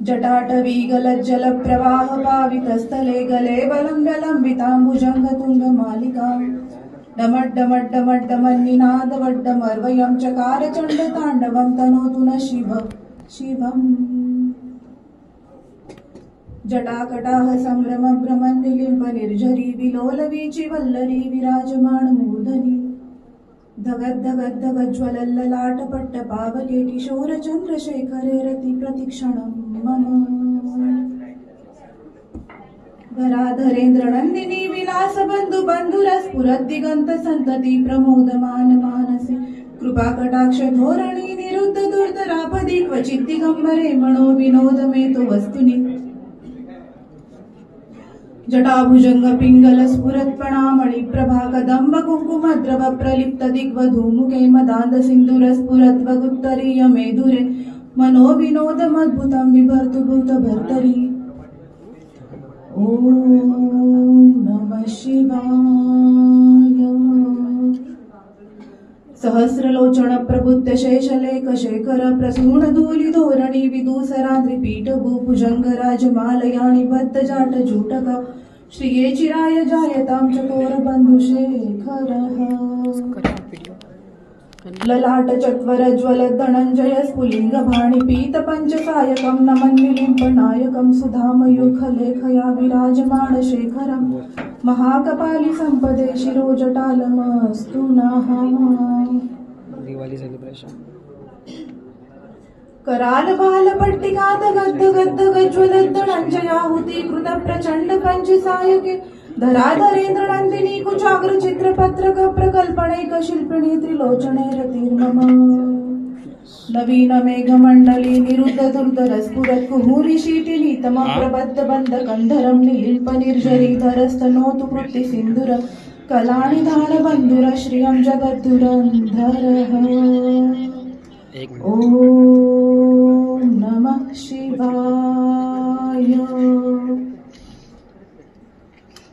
जटाटवीगलज्जल प्रवाह पावितस्थले गले वलम्ब्यलम्बिताम्बुजङ्गतुङ्गमालिका डमड्डमड्डमड्डमन्निनादवड्डमर्वयं चकार चण्डताण्डवं तनोतु न शिवम् जटाकटाह सम्भ्रम भ्रमन्निलिम्ब निर्झरी विलोलवीचि वल्लरी विराजमाण मूर्धनि धगद्धगद्धगज्ज्वलल्ललाट पावके किशोर चन्द्रशेखरे रति प्रतिक्षणं मम धराधरेन्द्र नन्दिनी विलास बन्धु बन्धुरस्फुरद्दिगन्त सन्तति प्रमोदमान मानसे कृपा कटाक्ष धोरणी निरुद्ध दुर्धरापदि क्वचित् दिगम्बरे मनो विनोद मे तु वस्तुनि जटाभुजंग पिंगल स्फुरत्प्रणामणि प्रभा कदंब कुंकुमद्रव प्रलिप्त दिग्वधूमुखे मदान्ध सिंधुर स्फुरत्वगुत्तरीय मेधुरे मनो विनोदमद्भुतं बिभर्तु भूत भर्तरि ओम नमः शिवाय सहस्रलोचन प्रबुद्ध शेषलेख शेखर प्रसून धूलि धोरणि विदूसराद्रि पीठ भूभुजंग राजमालयानि बद्ध जाट जूटक श्रिये चिराय जायतां चकोर बन्धुशेखरः ललाट चत्वर ज्वल धनञ्जय स्फुलिंग भाणि पीत पंचकायकं नमन्निलिम्ब नायकं सुधामयूख लेखया विराजमाण शेखरं महाकपाली संपदे शिरोजटालमस्तु नः दिवाली सेलिब्रेशन कराल बाल पट्टिकात गद्ध गद्ध गज्वल धनञ्जयाहुति कृत प्रचंड पंचसायके धराधरेन्द्र नंदिनी कुचाग्र चित्रपत्रक प्रकल्पणैक शिल्पिणी त्रिलोचने रतिर्मम नवीन मेघमण्डली निरुद्ध दुर्धर स्फुरत् कुहूरि शीटिनी तम प्रबद्ध बन्ध कंधरं निलिम्प निर्जरीधरस्तनोतु कृति सिन्धुर कलानि दान बन्धुर श्रियं जगद्धुरन्धरः ॐ नमः शिवाय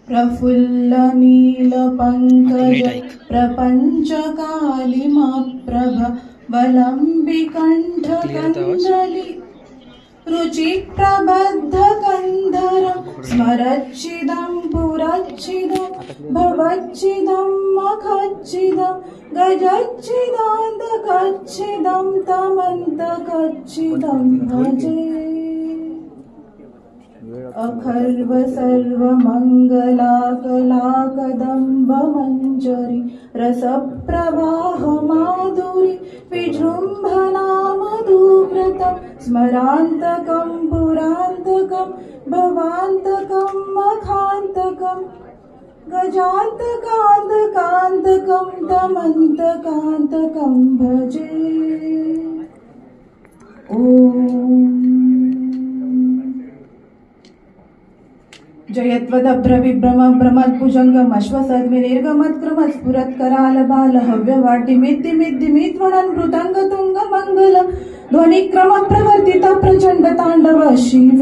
प्रफुल्ल नील पंकज प्रपंच कालिमप्रभ वलंबिकंठ कंदली रुचि प्रबद्ध कंधरं स्मरच्चिदं पुरच्चिदं भवच्चिदं मखच्चिदं गजच्चिदान्तकच्चिदं तमन्तकच्चिदं भजे अखर्व सर्व मंगलाकलाकदम्ब मंजरी रसप्रवाह माधुरी विजृंभणा मधुव्रतं स्मरान्तकं पुरान्तकं भवान्तकं मखान्तकं गजान्तकान्तकान्तकं तमन्तकान्तकं भजे ॐ जयत्वदभ्र विभ्रम भ्रमद्भुजङ्गमश्वसद् विनिर्गमत्क्रमत् स्फुरत्कराल बाल हव्यवाटिमिद्दिमिद्दिमित्वणन् मृदङ्ग तुङ्ग मङ्गल ध्वनिक्रम प्रवर्तित प्रचण्ड ताण्डव शिव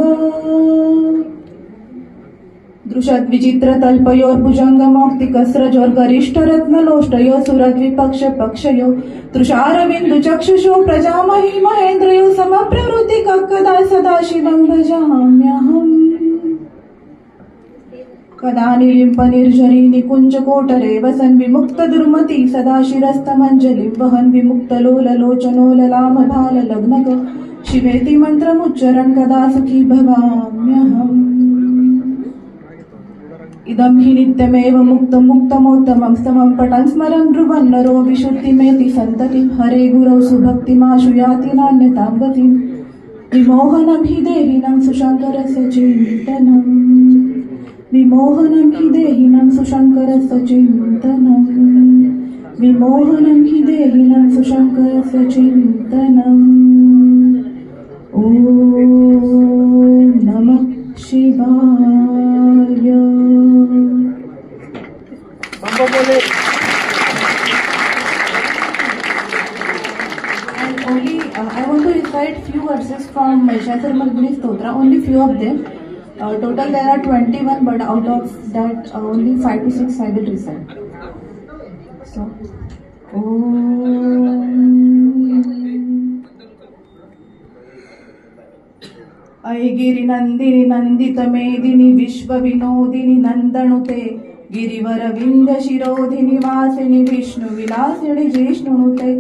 दृशद्विचित्र तल्पयोर्भुजङ्गमौक्तिकस्रजोर्गरिष्ठरत्नलोष्टयो सुरद्विपक्ष पक्षयो तृषारविन्दु चक्षुषो प्रजामहि महेन्द्रयो समप्रवृत्ति कदा सदा शिवं भजाम्यहम् कदा निलिम्प निर्झरी निकुंज कोटरे वसन् विमुक्त दुर्मति सदा शिरस्तमञ्जलिं वहन् विमुक्त लोल लोचनो ललाम भाल लग्नक शिवेति मन्त्रमुच्चरन् कदा सुखी भवाम्यहम् इदं हि नित्यमेव मुक्तं मुक्तमोत्तमं स्तमं पठन् स्मरन् ब्रुवन् नरो विशुद्धिमेति सन्ततिं हरे गुरौ सुभक्तिमाशु याति नान्यतां गतिं विमोहनं हि देहिनं सुशङ्करस्य चिन्तनम् विमोहनं हि देहिनं सुशङ्करस्य चिन्तनम् विमोहनं हि देहिनं सुशङ्करस्य चिन्तनम् ॐ नमः शिवाय And only I want to recite few verses from Mahishasura Mardini Stotra, only few of them. Total there are 21, but out of that only 5 to 6 I will recite. So, ऐगिरि नंदिनि Nandit मेदिनि विश्व विनोदिनि नंदनुते गिरिवर विंध्य शिरोधिनि वासिनि विष्णु विलासिनि जिष्णुनुते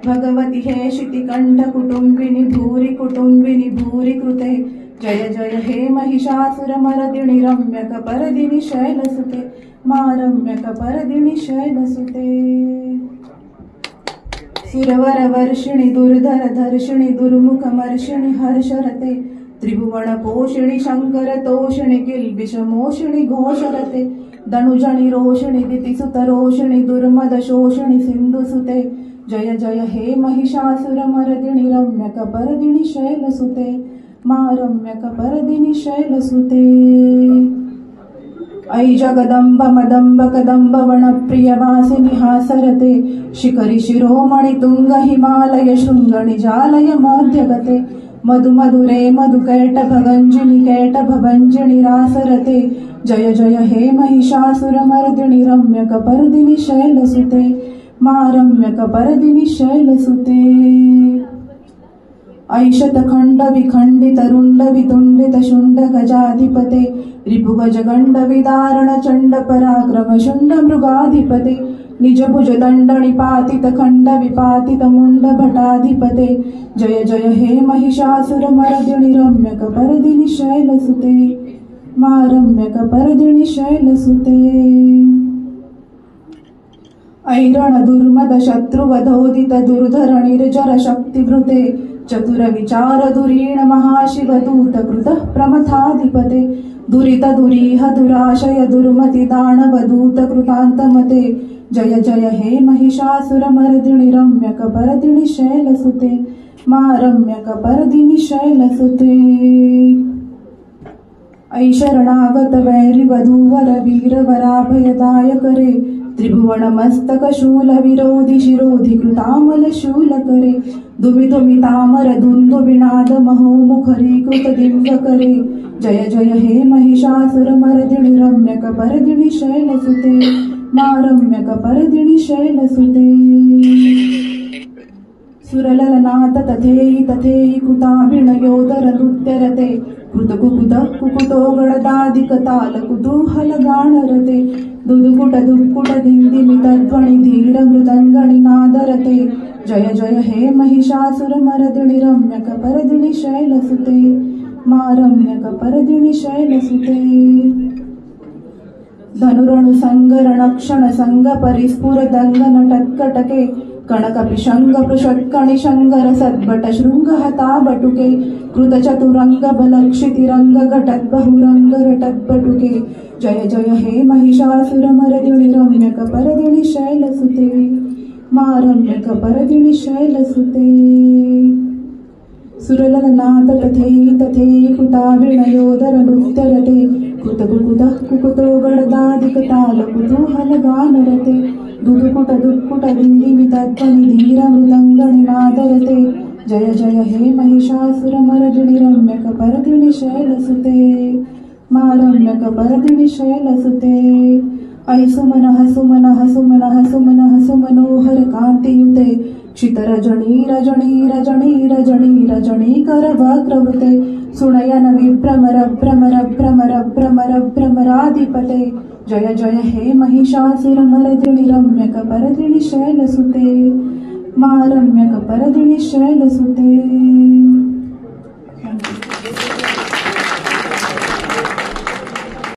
भगवति हेशिति कंठ कुटुंबिनि भूरि कृते जय जय हे महिषासुर मर्दिनि रम्यक परदिनि शैलसुते मा रम्यक परदिनि शैलसुते सुरवर वर्षिणि दुर्धर धर्षिणि दुर्मुख मर्षिणि हर्षरते त्रिभुवन पोषिणि शंकर तोषिणि किल्बिष मोषिणि घोषरते धनुजनि रोषिणि दितिसुत रोषिणि दुर्मद शोषिणि सिंधुसुते जय जय हे महिषासुर मर्दिनि रम्यक परदिनि शैलसुते मा रम्यक परदिनि शैलसुते ऐ जगदम्ब मदम्ब कदम्ब वनप्रिय वासिनि हासरते शिखरि शिरोमणि तुंग हिमालय शृंग निजालय मध्यगते मधु मधुरे मधु कैटभभञ्जिनि रासरते जय जय हे महिषासुर मर्दिनि रम्यक परदिनि शैलसुते मा रम्यक परदिनि शैलसुते ऐशत खंड विखंडित रुंड वितुंडित शुंड गजाधिपते रिपुगज गंड विदारण चंड पराक्रम शुंड मृगाधिपते निज भुज दंड निपातित खंड विपातित मुंड भटाधिपते जय जय हे महिषासुर मर्दिनि रम्यक परदिनि शैलसुते मा रम्यक परदिनि शैलसुते ऐरण दुर्मद शत्रुवधोदित दुर्धर निर्जर शक्तिभृते चतुर विचार दुरीण महाशिव दूत कृत प्रमथाधिपते दुरित दुरीह दुराशय दुर्मति दानव दूत कृतान्तमते जय जय हे महिषासुर मर्दिनि रम्यक परदिनि शैलसुते मा रम्यक परदिनि शैलसुते ऐ शरणागत वैरि वधूवर वीर वराभयदायकरे त्रिभुवन मस्तक शूल विरोधि शिरोधि कृतामल शूल करे दुमि दुमि तामर दुंदु विनाद महो मुखरी कृत दिव्य करे जय जय हे महिषासुर मर्दिनि रम्यक परदिनि शैलसुते मा रम्यक परदिनि शैलसुते सुरललनाथ तथेहि तथेहि कृताभिनयोदर नृत्यरते कुकुतो गणदादिक ताल कुतूहल गानरते दुदुकुट दुक्कुट दिंदिमि तद्ध्वनि धीर मृदंगणि नादरते जय जय हे महिषासुर मर्दिनि रम्यक परदिनि शैलसुते मा रम्यक परदिनि शैलसुते धनुरणु संगरण क्षण संग परिस्फुर दंगन टत्कटके कणक पिशंग पृषत्कणि शंगर सद्भट शृंग हता बटुके कृत चतुरंग बलक्षितिरंग घटत बहुरंग रटत बटुके जय जय हे महिषासुर मर्दिनि रम्यक परदिनि शैलसुते मा रम्यक परदिनि शैलसुते सुरललनाथ तथेहि तथेहि कृताभिनयोदर नृत्यरते कुकुतो गणदादिक ताल कुतूहल गानरते दुदुकुट दुक्कुट दिंदिमि तद्ध्वनि धीर मृदंगणि नादरते जय जय हे महिषासुर मर्दिनि रम्यक परदिनि शैलसुते मा रम्यक परदिनि शैलसुते ऐ सुमनः सुमनः सुमनः सुमनः सुमनोहर कान्तियुते क्षितरजणीरजणीरजणीरजणीरजणीकर वक्रवृते सुनयन विभ्रमर भ्रमर भ्रमर भ्रमर भ्रमराधिपते जय जय हे महिषासुर मर्दिनि रम्यक परदिनि शैलसुते मा रम्यक परदिनि शैलसुते।